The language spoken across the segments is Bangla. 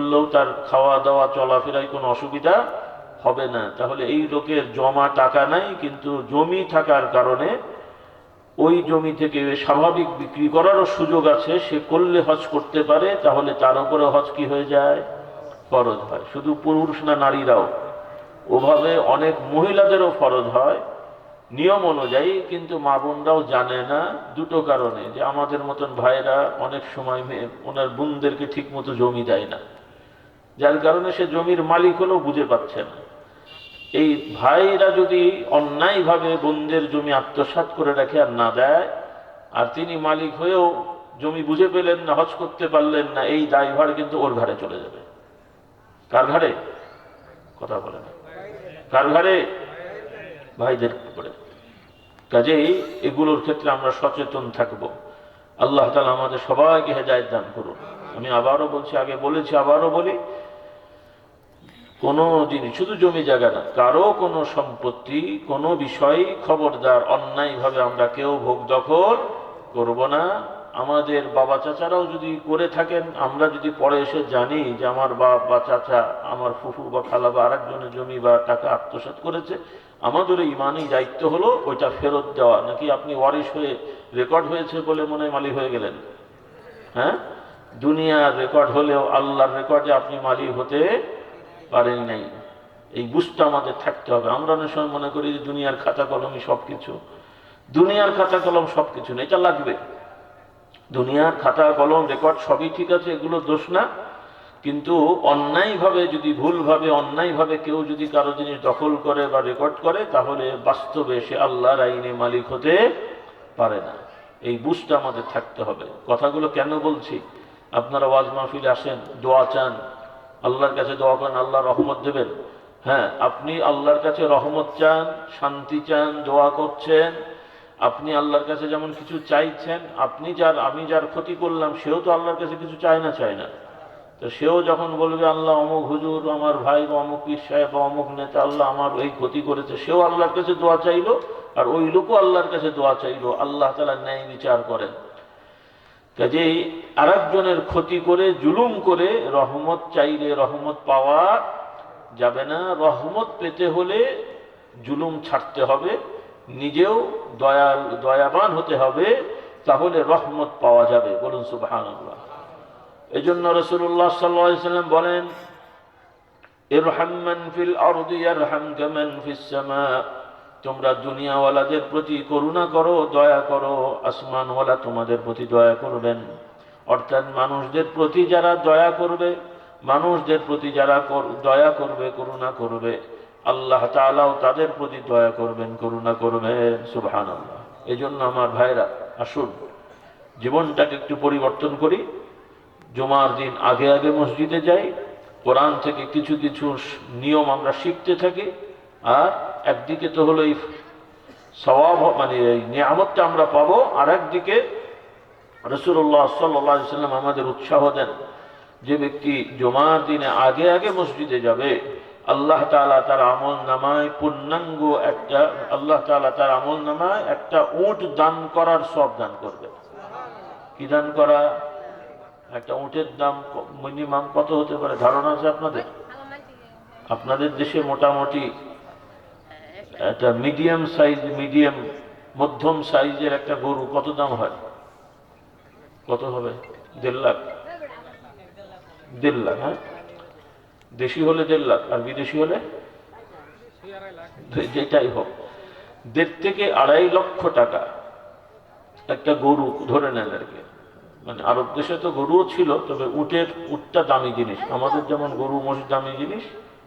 করলেও তার খাওয়া দাওয়া চলাফেরায় কোনো অসুবিধা হবে না। তাহলে এই লোকের জমা টাকা নাই, কিন্তু জমি থাকার কারণে ওই জমি থেকে স্বাভাবিক বিক্রি করারও সুযোগ আছে, সে করলে হজ করতে পারে। তাহলে তার উপরে হজ কি হয়ে যায়? ফরজ হয়। শুধু পুরুষ না, নারীরাও ওভাবে অনেক মহিলাদেরও ফরজ হয় নিয়ম অনুযায়ী, কিন্তু মা বোনরাও জানে না দুটো কারণে। যে আমাদের মতন ভাইরা অনেক সময় ওনার বোনদেরকে ঠিক মতো জমি দেয় না, যার কারণে সে জমির মালিক হলেও বুঝে পাচ্ছে না। এই ভাইরা যদি অন্যায়ভাবে বোনদের জমি আত্মসাৎ করে রাখে আর না দেয়, আর তিনি মালিক হয়েও জমি বুঝে পেলেন না, হজ করতে পারলেন না, এই দায়ভার কিন্তু ওর ঘাড়ে চলে যাবে। কার ঘাড়ে? কথা বলে না। কার ঘাড়ে? ভাইদের উপরে। কাজেই এগুলোর ক্ষেত্রে আমরা সচেতন থাকব। আল্লাহ তাআলা আমাদের সবাইকে হেদায়েত দান করুন। আমি আবারও বলছি, আগে বলেছি, আবারও বলি, কোনো জিনিস, শুধু জমি জায়গা না, কারো কোনো সম্পত্তি, কোনো বিষয় খবরদার অন্যায়ভাবে আমরা কেউ ভোগ দখল করব না। আমাদের বাবা চাচারাও যদি করে থাকেন, আমরা যদি পরে এসে জানি যে আমার বাপ বা চাচা, আমার ফুফু বা খালা বা আরেকজনের জমি বা টাকা আত্মসাৎ করেছে, আমাদের ইমানি দায়িত্ব হলো ওইটা ফেরত দেওয়া। নাকি আপনি ওয়ারিশ হয়ে রেকর্ড হয়েছে বলে মনে হয় মালিক হয়ে গেলেন? হ্যাঁ, দুনিয়ার রেকর্ড হলেও আল্লাহর রেকর্ডে আপনি মালিক হতে পারেন নাই। এই বুঝটা আমাদের থাকতে হবে। আমরা অনেক সময় মনে করি যে দুনিয়ার খাতা কলমই সবকিছু। দুনিয়ার খাতা কলম সবকিছু না, এটা লাগবে। দুনিয়ার খাতা কলম রেকর্ড সবই ঠিক আছে, এগুলো দোষ না, কিন্তু অন্যায়ভাবে যদি, ভুলভাবে, অন্যায়ভাবে কেউ যদি কারো জিনিস দখল করে বা রেকর্ড করে, তাহলে বাস্তবে সে আল্লাহর আইনে মালিক হতে পারে না। এই বুঝটা আমাদের থাকতে হবে। কথাগুলো কেন বলছি? আপনারা ওয়াজ মাহফিলে আসেন, দোয়া চান, আল্লাহর কাছে দোয়া করেন, আল্লাহ রহমত দেবেন। হ্যাঁ, আপনি আল্লাহর কাছে রহমত চান, শান্তি চান, দোয়া করছেন। আপনি আল্লাহর কাছে যেমন কিছু চাইছেন, আমি যার ক্ষতি করলাম, সেও তো আল্লাহর কাছে কিছু চায় না। তো সেও যখন বলবে আল্লাহ অমুক হুজুর, আমার ভাই বা অমুক পীর সাহেব বা অমুক নেতা, আল্লাহ আমার এই ক্ষতি করেছে, সেও আল্লাহর কাছে দোয়া চাইলো, আর ওই লোকও আল্লাহর কাছে দোয়া চাইলো। আল্লাহ তাআলা ন্যায় বিচার করেন। কাজেই আরেকজনের ক্ষতি করে, জুলুম করে রহমত চাইলে রহমত পাওয়া যাবে না। রহমত পেতে হলে জুলুম ছাড়তে হবে, নিজেও দয়াবান হতে হবে, তাহলে রহমত পাওয়া যাবে। বলুন সুবহানাল্লাহ। এই জন্য রাসূলুল্লাহ সাল্লাল্লাহু আলাইহি ওয়াসাল্লাম বলেন, ইরহাম মান ফিল আরদি ইয়ারহামকা মান ফিস সামা। তোমরা দুনিয়াওয়ালাদের প্রতি করুণা করো, দয়া করো, আসমানওয়ালা তোমাদের প্রতি দয়া করবেন। অর্থাৎ মানুষদের প্রতি যারা দয়া করবে, মানুষদের প্রতি যারা দয়া করবে, করুণা করবে, আল্লাহ তাআলাও তাদের প্রতি দয়া করবেন, করুণা করবেন। সুবহানাল্লাহ। এই জন্য আমার ভাইরা, আসুন জীবনটাকে একটু পরিবর্তন করি। জুমার দিন আগে আগে মসজিদে যাই, কোরআন থেকে কিছু কিছু নিয়ম আমরা শিখতে থাকি। আর একদিকে তো হলো এই সওয়াব, মানে এই নিয়ামতটা আমরা পাবো, আর একদিকে রাসূলুল্লাহ সাল্লাল্লাহু আলাইহি ওয়াসাল্লাম আমাদের উৎসাহ দেন, যে ব্যক্তি জুমার দিনে আগে আগে মসজিদে যাবে, আল্লাহ তাআলা তার আমল নামায় পূর্ণাঙ্গ একটা, আল্লাহ তাআলা তার আমল নামায় একটা উট দান করার সওয়াব দান করবে। কি দান করা? একটা উটের দাম মিনিমাম কত হতে পারে ধারণা আছে আপনাদের? আপনাদের দেশে মোটামুটি একটা মিডিয়াম সাইজ, মধ্যম সাইজের একটা গরু কত দাম হয়? কত হবে? 1.5 লাখ। 1.5 লাখ, হ্যাঁ। দেশি হলে 1.5 লাখ, আর বিদেশি হলে যেটাই হোক, 1.5 থেকে 2.5 লক্ষ টাকা একটা গরু ধরে নেন আর কি। মানে আরব দেশে তো গরুও ছিল, তবে উটটা দামি জিনিস। আমাদের যেমন গরু মহিষ দামি জিনিস,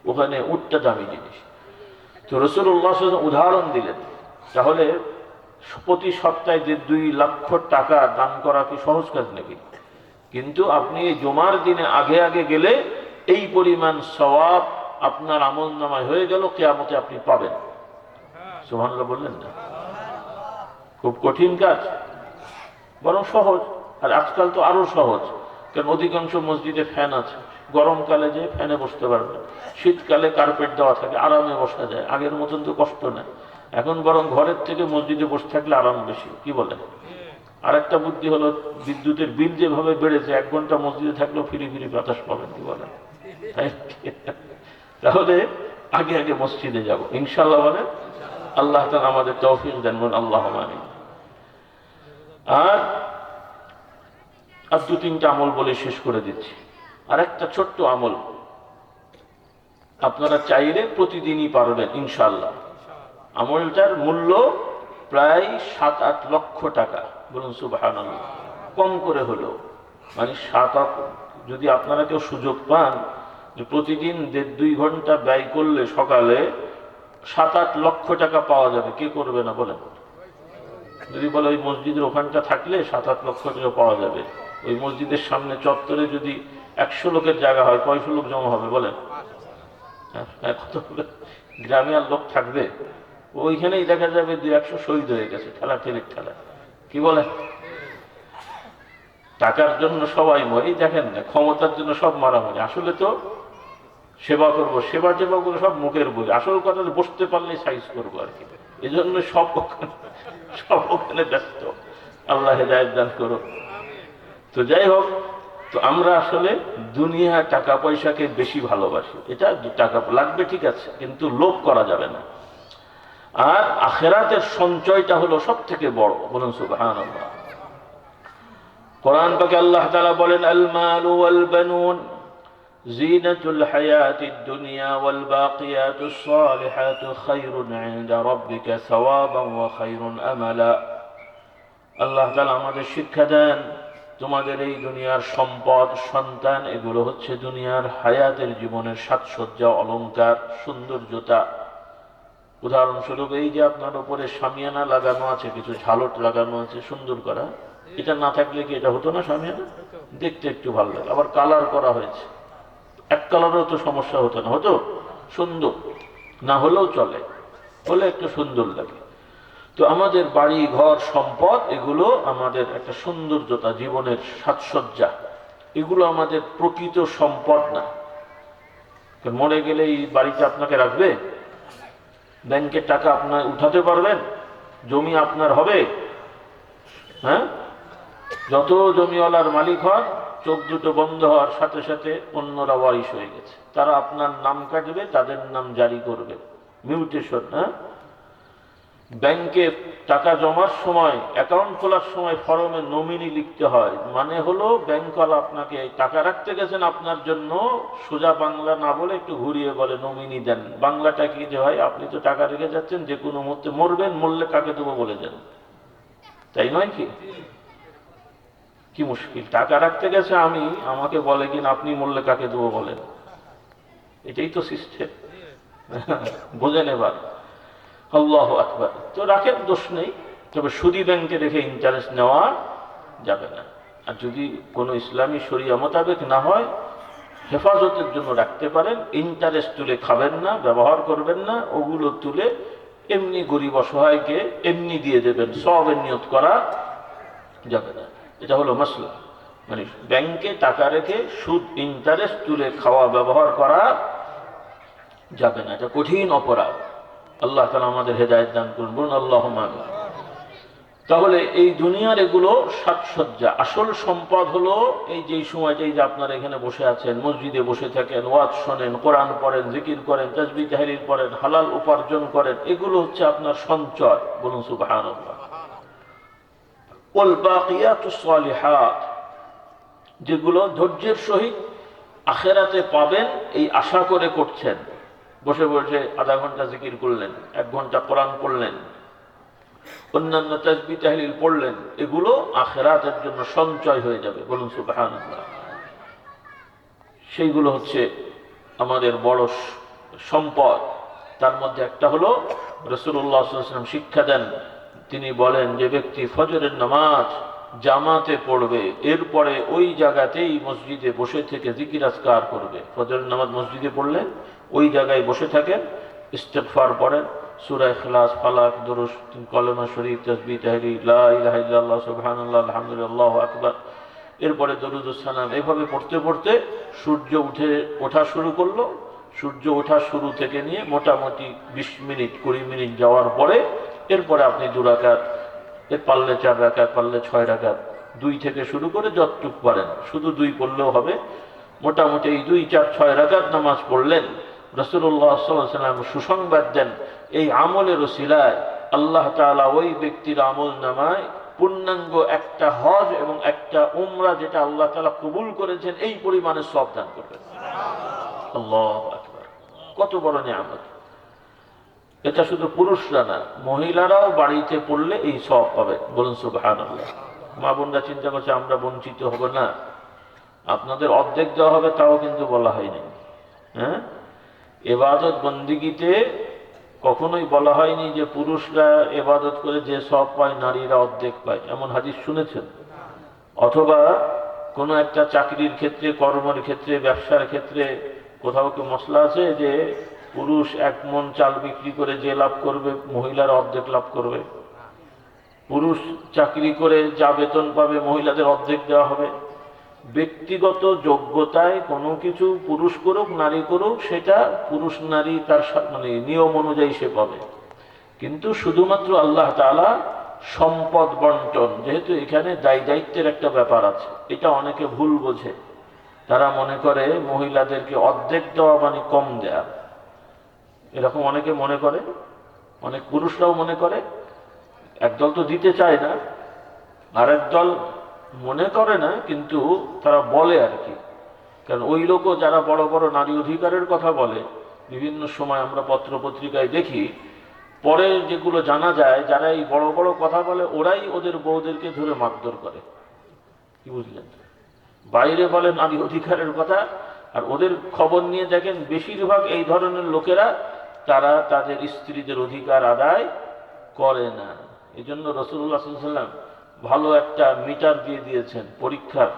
ওখানে উটটা দামি জিনিস। তো রাসূলুল্লাহ সাল্লাল্লাহু আলাইহি ওয়াসাল্লাম উদাহরণ দিলেন। তাহলে প্রতি সপ্তাহে 2 লক্ষ টাকা দান করা কি সহজ কাজ নাকি? কিন্তু আপনি এই জুমার দিনে আগে আগে গেলে এই পরিমাণ সওয়াব আপনার আমলনামায় হয়ে গেল, কিয়ামতে আপনি পাবেন। সুবহানাল্লাহ বললেন না? খুব কঠিন কাজ, বরং সহজ। আর আজকাল তো আরো সহজ, কারণ অধিকাংশ মসজিদে ফ্যান আছে। গরমকালে যে ফ্যানে বসতে পারবে, শীতকালে কার্পেট দেওয়া থাকে, আরামে বসা যায়। আগের মতন তো কষ্ট না। এখন বরং ঘরের থেকে মসজিদে বসে থাকলে আরাম বেশি। কি বলে? আরেকটা বুদ্ধি হলো, বিদ্যুতের বিল যেভাবে বেড়েছে, 1 ঘন্টা মসজিদে থাকলেও ফিরি বাতাস পাবেন। কি বলে? তাহলে আগে আগে মসজিদে যাব ইনশাআল্লাহ। বলেন আল্লাহ তাআলা আমাদের তৌফিক দেন, বলুন আল্লাহুম্মা আমিন। আর দু তিনটা আমল বলে শেষ করে দিচ্ছি। আর একটা ছোট্ট আমল আপনারা চাইলে প্রতিদিনই পারবেন ইনশাআল্লাহ। আমলটার মূল্য প্রায় 7-8 লক্ষ টাকা, বলুন সুবহানাল্লাহ। কম করে হলো মানে 7-8, যদি আপনারা কেউ সুযোগ পান যে প্রতিদিন 1.5-2 ঘন্টা ব্যয় করলে সকালে 7-8 লক্ষ টাকা পাওয়া যাবে, কে করবে না বলেন? যদি বলে ওই মসজিদের ওখানটা থাকলে 7-8 লক্ষ টাকা পাওয়া যাবে, ওই মসজিদের সামনে চত্বরে যদি 100 লোকের জায়গা হয়, কয়শো লোক জমা হবে বলেন? কত গ্রামে আর লোক থাকবে? ওইখানেই দেখা যাবে 200 শহীদ হয়ে গেছে ঠেলা ঠেলির ঠেলা। কি বলেন? টাকার জন্য সবাই মরে, দেখেন না, ক্ষমতার জন্য সব মারামারি। আসলে তো সেবা করবো, সেবা টেবা করে সব মুখের বলি, আসল কথা বসতে পারলে সাইজ করবো আর কি। এই জন্য সব ওখানে ব্যস্ত। আল্লাহ হেদায়েত দান করো। তো যাই হোক, তো আমরা আসলে দুনিয়া টাকা পয়সাকে বেশি ভালোবাসি। এটা টাকা লাগবে ঠিক আছে, কিন্তু লোভ করা যাবে না। আর আখিরাতের সঞ্চয়টা হলো সব থেকে বড়, বলুন সুবহানাল্লাহ। কোরআন পাকে আল্লাহ তাআলা বলেন, আল মালু ওয়াল বানুন জিনাতুল হায়াতিদ দুনিয়া ওয়াল বাকিয়াতুস সালিহাতু খায়রুন ইনদা রাব্বিকা সাওয়াবান ওয়া খায়রুন আমালা। আল্লাহ তাআলা আমাদের শিক্ষা দেন, তোমাদের এই দুনিয়ার সম্পদ, সন্তান, এগুলো হচ্ছে দুনিয়ার হায়াতের জীবনের সাজসজ্জা, অলংকার, সৌন্দর্যতা। উদাহরণস্বরূপ এই যে আপনার উপরে শামিয়ানা লাগানো আছে, কিছু ঝালট লাগানো আছে সুন্দর করা, এটা না থাকলে কি এটা হতো না? শামিয়ানা দেখতে একটু ভালো লাগে, আবার কালার করা হয়েছে, এক কালারও তো সমস্যা হতো না, হতো সুন্দর না হলেও চলে, হলে একটু সুন্দর লাগে। তো আমাদের বাড়ি ঘর সম্পদ, এগুলো আমাদের একটা সৌন্দর্যতা, জীবনের সাজসজ্জা, এগুলো আমাদের প্রকৃত সম্পদ না। মরে গেলে এই বাড়িতে আপনাকে রাখবে? ব্যাংকের টাকা আপনার উঠাতে পারবেন? জমি আপনার হবে? হ্যাঁ, যত জমিওয়ালার মালিক হন, চোখ দুটো বন্ধ হওয়ার সাথে সাথে অন্যরা ওয়ারিশ হয়ে গেছে, তারা আপনার নাম কাটবে, তাদের নাম জারি করবে, মিউটেশন। হ্যাঁ, ব্যাংকে টাকা জমার সময়, অ্যাকাউন্ট খোলার সময় ফরমে নমিনি লিখতে হয়, মানে হলো ব্যাংকওয়ালা আপনাকে টাকা রাখতে গেছেন আপনার জন্য, সোজা বাংলা না বলে একটু ঘুরিয়ে বলে নমিনি দেন। বাংলাটা কি যে হয়, আপনি তো টাকা রেখে যাচ্ছেন, যে কোনো মুহূর্তে মরবেন, মরলে কাকে দেবো বলে দেন, তাই নয় কি? কি মুশকিল, টাকা রাখতে গেছে আমি, আমাকে বলে কিনা আপনি মরলে কাকে দেবো বলেন, এটাই তো সিস্টেম। বোঝেন এবার? আল্লাহু আকবার। তো রাখেন, দোষ নেই, তবে সুদী ব্যাংকে রেখে ইন্টারেস্ট নেওয়া যাবে না। আর যদি কোনো ইসলামী শরিয়া মোতাবেক না হয়, হেফাজতের জন্য রাখতে পারেন, ইন্টারেস্ট তুলে খাবেন না, ব্যবহার করবেন না, ওগুলো তুলে এমনি গরিব অসহায়কে এমনি দিয়ে দেবেন, সওয়াবের নিয়ত করা যাবে না। এটা হলো মাসলা, মানে ব্যাংকে টাকা রেখে সুদ ইন্টারেস্ট তুলে খাওয়া, ব্যবহার করা যাবে না, এটা কঠিন অপরাধ। আল্লাহ তাআলা আমাদের হেদায়েত দান করুন, বলুন আল্লাহুম্মা আমিন। তাহলে এই দুনিয়ার এগুলো সাজসজ্জা, আসল সম্পদ হলো এই যে সময়টাই যে আপনারা এখানে বসে আছেন, মসজিদে বসে থাকেন, ওয়াজ শোনেন, কোরআন পড়েন, জিকির করেন, তাসবিহ তাহলিল পড়েন, হালাল উপার্জন করেন, এগুলো হচ্ছে আপনার সঞ্চয়, বলুন সুবহানাল্লাহ। ওয়াল বাকিয়াতুস সালিহাত, যেগুলো ধৈর্যের সহিত আখিরাতে পাবেন এই আশা করে করছেন, বসে বসে আধা ঘন্টা জিকির করলেন, 1 ঘন্টা কোরআন পড়লেন, অন্যান্য তাসবিহ তাহলিল পড়লেন, এগুলো আখিরাতের জন্য সঞ্চয় হয়ে যাবে, বলুন সুবহানাল্লাহ। সেইগুলো হচ্ছে আমাদের বড় সম্পদ। তার মধ্যে একটা হলো রাসূলুল্লাহ সাল্লাল্লাহু আলাইহি ওয়াসাল্লাম শিক্ষা দেন, তিনি বলেন যে ব্যক্তি ফজরের নামাজ জামাতে পড়বে, এরপরে ওই জায়গাতেই মসজিদে বসে থেকে জিকির আজকার করবে। ফজরের নামাজ মসজিদে পড়লেন, ওই জায়গায় বসে থাকেন, ইস্তেগফার পড়েন, সূরা ইখলাস, ফালাক, দুরূদ, কলেমা শরীফ, তাসবিহ তাহলিল, লা ইলাহা ইল্লাল্লাহ, সুবহানাল্লাহ, আলহামদুলিল্লাহ, আল্লাহু আকবার, এরপরে দরুদ সালাম, এভাবে পড়তে পড়তে সূর্য ওঠা শুরু করলো। সূর্য ওঠা শুরু থেকে নিয়ে মোটামুটি 20 মিনিট 20 মিনিট যাওয়ার পরে এরপরে আপনি 2 রাকাত, পারলে 4 রাকাত, পারলে 6 রাকাত, 2 থেকে শুরু করে যতটুক পারেন, শুধু 2 পড়লেও হবে, মোটামুটি এই 2, 4, 6 রাকাত নামাজ পড়লেন, রাসূলুল্লাহ সাল্লাল্লাহু আলাইহি ওয়াসাল্লাম সুসংবাদ দেন এই আমলের ওসিলায় আল্লাহ তাআলা ওই ব্যক্তির আমল নামায় পূর্ণাঙ্গ একটা হজ এবং একটা উমরা, যেটা আল্লাহ তাআলা কবুল করেছেন, এই পরিমাণে সওয়াব দান করবেন। আল্লাহু আকবার, কত বড় নিয়ামত! এটা শুধু পুরুষরা না, মহিলারাও বাড়িতে পড়লে এই সওয়াব পাবে। বলুন সুবহানাল্লাহ। মা বোনরা চিন্তা করছে আমরা বঞ্চিত হব না, আপনাদের অর্ধেক দেওয়া হবে, তাও কিন্তু বলা হয়নি। হ্যাঁ, ইবাদত বন্দিগিতে কখনোই বলা হয়নি যে পুরুষরা ইবাদত করে যে সওয়াব পায় নারীরা অর্ধেক পায়, এমন হাদিস শুনেছেন? অথবা কোনো একটা চাকরির ক্ষেত্রে, কর্মের ক্ষেত্রে, ব্যবসার ক্ষেত্রে কোথাও কি মশলা আছে যে পুরুষ 1 মণ চাল বিক্রি করে যে লাভ করবে মহিলার অর্ধেক লাভ করবে? পুরুষ চাকরি করে যা বেতন পাবে মহিলাদের অর্ধেক দেওয়া হবে? ব্যক্তিগত যোগ্যতায় কোনো কিছু পুরুষ করুক নারী করুক, সেটা পুরুষ নারী তার মানে নিয়ম অনুযায়ী সে পাবে। কিন্তু শুধুমাত্র আল্লাহ তাআলা সম্পদ বন্টন, যেহেতু এখানে দায় দায়িত্বের একটা ব্যাপার আছে, এটা অনেকে ভুল বোঝে। তারা মনে করে মহিলাদেরকে অর্ধেক দেওয়া মানে কম দেয়া, এরকম অনেকে মনে করে, অনেক পুরুষরাও মনে করে। একদল তো দিতে চায় না, আরেক দল মনে করে না, কিন্তু তারা বলে আর কি। কারণ ওই লোকও যারা বড় বড় নারী অধিকারের কথা বলে, বিভিন্ন সময় আমরা পত্র পত্রিকায় দেখি, পরে যেগুলো জানা যায় যারা এই বড় বড় কথা বলে ওরাই ওদের বউদেরকে ধরে মারধর করে। কি বুঝলেন? বাইরে বলে নারী অধিকারের কথা, আর ওদের খবর নিয়ে দেখেন বেশিরভাগ এই ধরনের লোকেরা তারা তাদের স্ত্রীদের অধিকার আদায় করে না। এই জন্য রাসূলুল্লাহ সাল্লাল্লাহু আলাইহি ওয়াসাল্লাম ভালো একটা মিটার দিয়ে দিয়েছেন পরীক্ষার।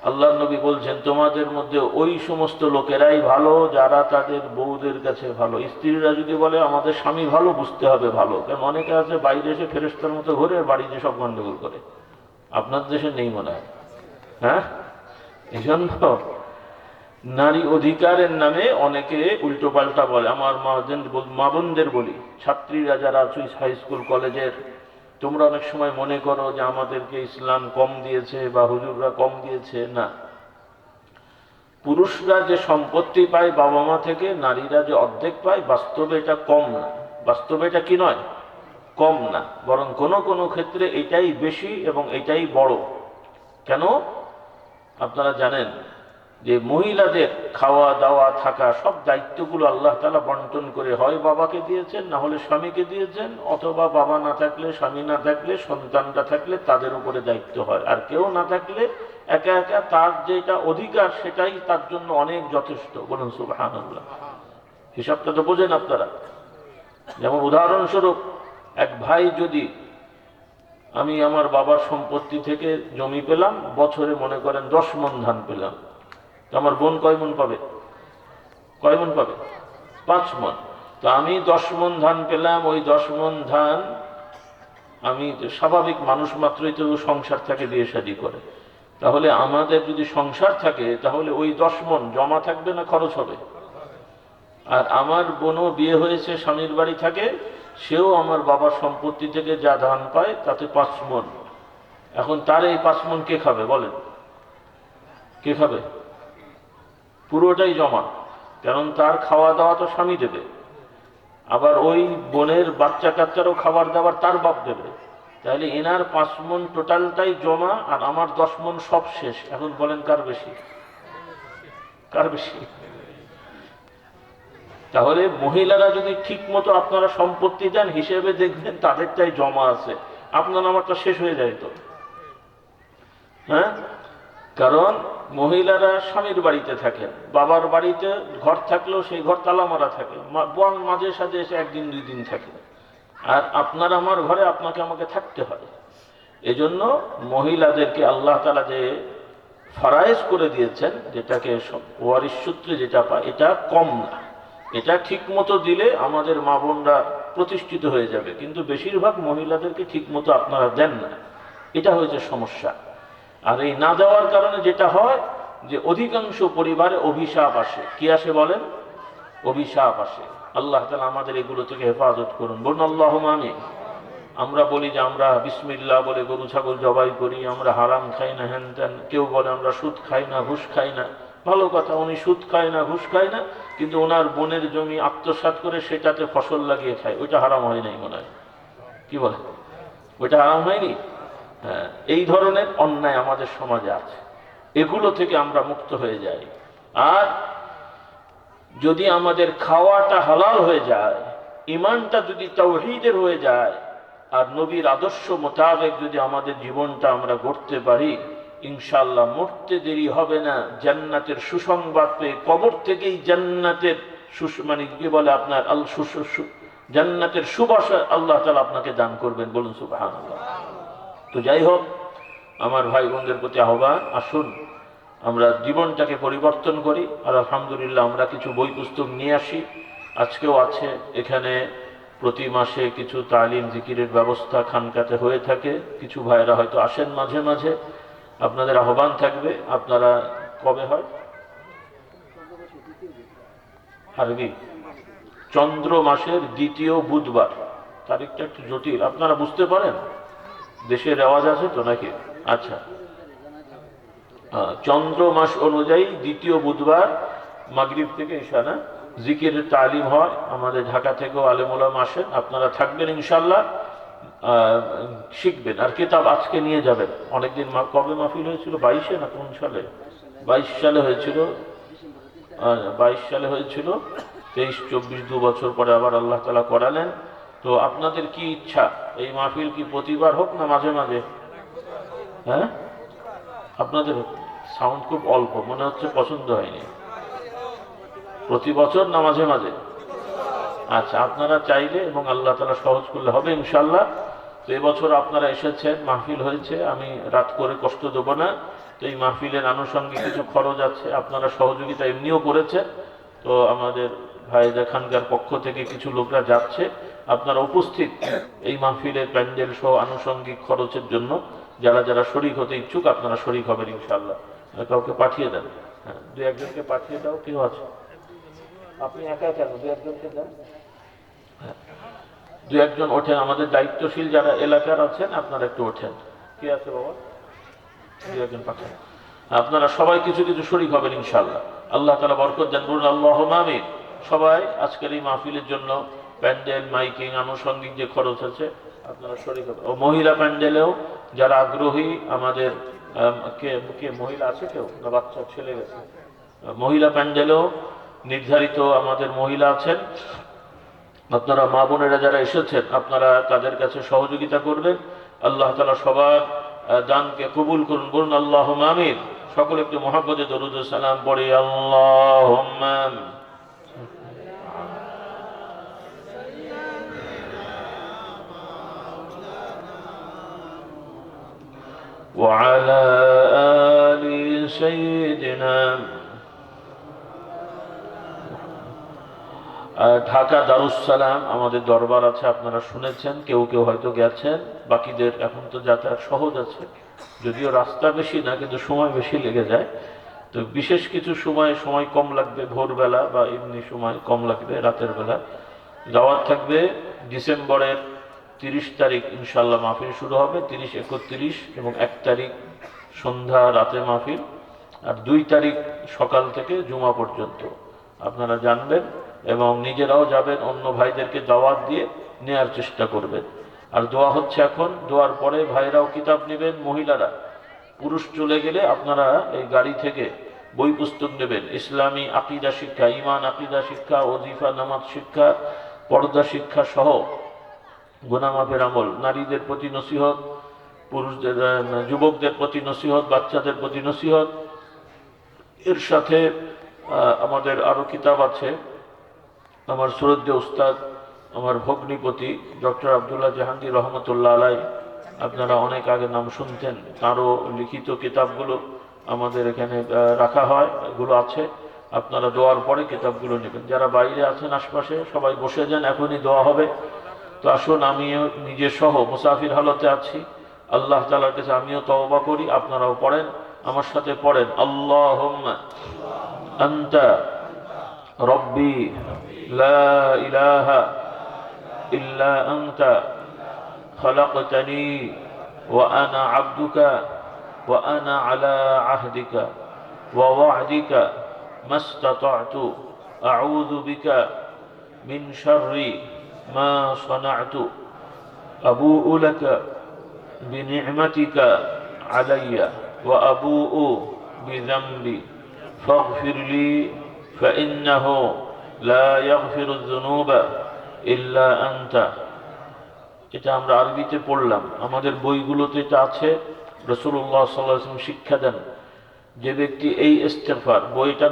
আল্লাহর নবী বলছেন তোমাদের মধ্যে ওই সমস্ত লোকেরাই ভালো যারা তাদের বউদের কাছে ভালো। স্ত্রীরা যদি বলে আমাদের স্বামী ভালো, বুঝতে হবে ভালো। কারণ অনেকে আছে বাইরে এসে ফেরেশতার মতো ঘুরে বাড়িতে সব গন্ডগোল করে। আপনার দেশে নেই মনে হয়? হ্যাঁ, এই জন্য নারী অধিকারের নামে অনেকে উল্টো পাল্টা বলে। আমার মা বোনদের বলি, ছাত্রীরা যারা আছো হাই স্কুল কলেজের, তোমরা অনেক সময় মনে করো যে আমাদেরকে ইসলাম কম দিয়েছে বা হুজুররা কম দিয়েছে। না, পুরুষরা যে সম্পত্তি পায় বাবা মা থেকে, নারীরা যে অর্ধেক পায়, বাস্তবে এটা কম না। বাস্তবে এটা কি নয়, কম না, বরং কোনো কোনো ক্ষেত্রে এটাই বেশি এবং এটাই বড়। কেন? আপনারা জানেন যে মহিলাদের খাওয়া দাওয়া থাকা সব দায়িত্বগুলো আল্লাহ তাআলা বন্টন করে হয় বাবাকে দিয়েছেন, না হলে স্বামীকে দিয়েছেন, অথবা বাবা না থাকলে, স্বামী না থাকলে, সন্তানরা থাকলে তাদের উপরে দায়িত্ব হয়। আর কেউ না থাকলে একা একা তার যেটা অধিকার সেটাই তার জন্য অনেক যথেষ্ট। বলুন সুবহানাল্লাহ। হিসাবটা তো বোঝেন আপনারা। যেমন উদাহরণস্বরূপ, এক ভাই যদি, আমি আমার বাবার সম্পত্তি থেকে জমি পেলাম, বছরে মনে করেন 10 মণ ধান পেলাম, আমার বোন কয় মণ পাবে? কয় মণ পাবে? 5 মণ। তো আমি 10 মণ ধান পেলাম, ওই 10 মণ ধান আমি, স্বাভাবিক মানুষ মাত্রই তো সংসার থাকে, বিয়ে শাদী করে। তাহলে আমাদের যদি সংসার থাকে তাহলে ওই 10 মণ জমা থাকবে না খরচ হবে? আর আমার বোনও বিয়ে হয়েছে, স্বামীর বাড়ি থাকে, সেও আমার বাবার সম্পত্তি থেকে যা ধান পায় তাতে 5 মণ। এখন তার এই 5 মণ কে খাবে বলেন? কে খাবে? পুরোটাই জমা, কারণ তার খাওয়া দাওয়া তো স্বামী দেবে, আবার ওই বোনের বাচ্চা কাচ্চারও খাবার দাবার তার বাপ দেবে। তাহলে এনার 5 মণ টোটালটাই জমা, আর আমার 10 মণ সব শেষ। এখন বলেন কার বেশি? কার বেশি? তাহলে মহিলারা যদি ঠিক মতো আপনারা সম্পত্তি দেন, হিসেবে দেখবেন তাদেরটাই জমা আছে, আপনার আমারটা শেষ হয়ে যায় তো। হ্যাঁ, কারণ মহিলারা স্বামীর বাড়িতে থাকেন, বাবার বাড়িতে ঘর থাকলেও সেই ঘর তালা মারা থাকে, মাঝে সাঝে এসে 1 দিন 2 দিন থাকে। আর আপনার আমার ঘরে আপনাকে আমাকে থাকতে হয়। এজন্য মহিলাদেরকে আল্লাহ তাআলা যে ফরজ করে দিয়েছেন, যেটাকে ওয়ারিশ সূত্রে যেটা পায়, এটা কম না। এটা ঠিক মতো দিলে আমাদের মা বোনরা প্রতিষ্ঠিত হয়ে যাবে, কিন্তু বেশিরভাগ মহিলাদেরকে ঠিক মতো আপনারা দেন না, এটা হয়েছে সমস্যা। আর এই না দেওয়ার কারণে যেটা হয় যে অধিকাংশ পরিবারে অভিশাপ আসে। কি আসে বলেন? অভিশাপ আসে। আল্লাহ তাআলা আমাদের এগুলো থেকে হেফাজত করুন। বলুন আল্লাহুম্মা আমিন। আমরা বলি যে আমরা বিসমিল্লাহ বলে গরু ছাগল জবাই করি, আমরা হারাম খাই না, হ্যান ত্যান। কেউ বলে আমরা সুদ খাই না, ঘুষ খাই না। ভালো কথা, উনি সুদ খায় না, ঘুষ খায় না, কিন্তু ওনার বোনের জমি আত্মসাৎ করে সেটাতে ফসল লাগিয়ে খায়, ওইটা হারাম হয় নাই মনে হয়? কি বলে, ওইটা হারাম হয়নি? হ্যাঁ, এই ধরনের অন্যায় আমাদের সমাজে আছে, এগুলো থেকে আমরা মুক্ত হয়ে যাই। আর যদি আমাদের খাওয়াটা হালাল হয়ে যায়, ইমানটা যদি তাওহীদের হয়ে যায়, আর নবীর আদর্শ মোতাবেক যদি আমাদের জীবনটা আমরা গড়তে পারি, ইনশাআল্লাহ মরতে দেরি হবে না, জান্নাতের সুসংবাদ পেয়ে কবর থেকেই জান্নাতের মানে কি বলে আপনার জান্নাতের সুবাসা আল্লাহ তাআলা আপনাকে দান করবেন, বলুন সুবহানাল্লাহ। তো যাই হোক, আমার ভাই বোনদের প্রতি আহ্বান, আসুন আমরা জীবনটাকে পরিবর্তন করি। আর আলহামদুলিল্লাহ আমরা কিছু বই পুস্তক নিয়ে আসি, আজকেও আছে এখানে। প্রতি মাসে কিছু তালিম জিকিরের ব্যবস্থা খানকাতে হয়ে থাকে, কিছু ভাইরা হয়তো আসেন মাঝে মাঝে, আপনাদের আহ্বান থাকবে। আপনারা কবে হয়? আরবি চন্দ্র মাসের দ্বিতীয় বুধবার, তারিখটা একটু জটিল, আপনারা বুঝতে পারেন? দেশের রেওয়াজ আছে তো নাকি? আচ্ছা, চন্দ্র মাস অনুযায়ী দ্বিতীয় বুধবার মাগরিব থেকে ঈশা না জিকিরের তালিম হয়। আমাদের ঢাকা থেকেও আলেম ওলামা আসেন, আপনারা থাকবেন ইনশাআল্লাহ, শিখবেন। আর কিতাব আজকে নিয়ে যাবেন। অনেকদিন কবে মাহফিল হয়েছিল? 22-এ না কোন সালে? 22 সালে হয়েছিল, 22 সালে হয়েছিল। 23-24 2 বছর পরে আবার আল্লাহ তাআলা করালেন। তো আপনাদের কি ইচ্ছা, এই মাহফিল কি প্রতিবার হোক না মাঝে মাঝে? হ্যাঁ, আপনাদের সাউন্ড খুব অল্প, মনে হচ্ছে পছন্দ হয়নি। প্রতি বছর না মাঝে মাঝে? আচ্ছা, আপনারা চাইলে এবং আল্লাহ তাআলা সহজ করলে হবে ইনশাআল্লাহ। তো এবছর আপনারা এসেছেন, মাহফিল হয়েছে, আমি রাত করে কষ্ট দেব না। তো এই মাহফিলের আনুষঙ্গিক কিছু খরচ আছে, আপনারা সহযোগিতা এমনিও করেছেন। তো আমাদের ভাইদের খানকার পক্ষ থেকে কিছু লোকরা যাচ্ছে, আপনারা উপস্থিত এই মাহফিলের প্যান্ডেল সহ আনুষঙ্গিক খরচের জন্য যারা যারা শরীক হতে ইচ্ছুক আপনারা শরীক হবেন ইনশাআল্লাহ। কাউকে পাঠিয়ে দেন, হ্যাঁ, 2-1জনকে পাঠিয়ে দাও। কেউ আছে? আপনি একা কেন, 2-1জনকে দেন। হ্যাঁ, 2-1জন ওঠেন, আমাদের দায়িত্বশীল যারা এলাকার আছেন আপনারা একটু ওঠেন। কি আছে বাবা? 2-1জন পাঠান। আপনারা সবাই কিছু কিছু শরীক হবেন ইনশাআল্লাহ। আল্লাহ তাআলা বরকত দেন, বলুন আল্লাহুম্মা আমিন। সবাই আজকের এই মাহফিলের জন্য প্যান্ডেল, মাইকিং, আনুষঙ্গিক যে খরচ আছে আপনারা শরীক হবেন। ও মহিলা প্যান্ডেলেও যারা আগ্রহী, আমাদের কে মহিলা আছে কেউ না বাচ্চা ছেলে গেছে? মহিলা প্যান্ডেলেও নির্ধারিত আমাদের মহিলা আছেন, আপনারা মা বোনেরা যারা এসেছেন আপনারা তাদের কাছে সহযোগিতা করবেন। আল্লাহ তাআলা সবার দানকে কবুল করুন, বলুন আল্লাহুম্মা আমিন। সকলে একটু মহব্বতে দরুদ ও সালাম পড়ি, আল্লাহুম্মা ওয়া আলা আলি সাইয়্যিদিনা। ঢাকা দারুস সালাম আমাদের দরবার আছে, আপনারা শুনেছেন, কেউ কেউ হয়তো গেছেন, বাকিদের এখন তো যাতায়াত সহজ আছে, যদিও রাস্তা বেশি না কিন্তু সময় বেশি লেগে যায়। তো বিশেষ কিছু সময় কম লাগবে, ভোরবেলা বা এমনি সময় কম লাগবে, রাতের বেলা। দাওয়াত থাকবে ডিসেম্বরের 30 তারিখ ইনশাআল্লাহ মাহফিল শুরু হবে, 30, 31 এবং 1 তারিখ সন্ধ্যা রাতে মাহফিল, আর 2 তারিখ সকাল থেকে জুমা পর্যন্ত আপনারা জানবেন এবং নিজেরাও যাবেন, অন্য ভাইদেরকে দাওয়াত দিয়ে নেয়ার চেষ্টা করবেন। আর দোয়া হচ্ছে এখন, দোয়ার পরে ভাইরাও কিতাব নেবেন, মহিলারা। পুরুষ চলে গেলে আপনারা এই গাড়ি থেকে বই পুস্তক নেবেন, ইসলামী আকীদা শিক্ষা, ঈমান আকীদা শিক্ষা, ওজিফা নামাজ শিক্ষা, পর্দা শিক্ষা সহ গুনাহ মাফের আমল, নারীদের প্রতি নসিহত, পুরুষদের যুবকদের প্রতি নসিহত, বাচ্চাদের প্রতি নসিহত। এর সাথে আমাদের আরো কিতাব আছে। আমার শ্রদ্ধেয় উস্তাদ, আমার ভগ্নিপতি ডক্টর আব্দুল্লাহ জাহাঙ্গীর রহমতুল্লাহ আলাই, আপনারা অনেক আগে নাম শুনতেন, তারও লিখিত কিতাবগুলো আমাদের এখানে রাখা হয়, এগুলো আছে। আপনারা দোয়ার পরে কিতাবগুলো নেবেন। যারা বাইরে আছেন আশপাশে সবাই বসে যান, এখনই দোয়া হবে। তো আসুন, আমিও নিজে সহ মুসাফির হালতে আছি, আল্লাহ তাআলার কাছে আমিও তওবা করি, আপনারাও পড়েন, আমার সাথে পড়েন, আল্লাহুম্মা আনতা রব্বি লা ইলাহা ইল্লা আনতা খালাকতানি ওয়া আনা আবদুকা ওয়া আনা আলা আহদিকা ووعدك ما استطعت أعوذ بك من شر ما صنعت أبوء لك بنعمتك علي وأبوء بذنبي فاغفر لي فإنه لا يغفر الذنوب إلا أنت। এটা আমরা আরবিতে পড়লাম, আমাদের বইগুলোতে এটা আছে। রাসূলুল্লাহ সাল্লাল্লাহু আলাইহি ওয়াসাল্লাম শিক্ষা দেন যে ব্যক্তি এই ইস্তিগফার বইটা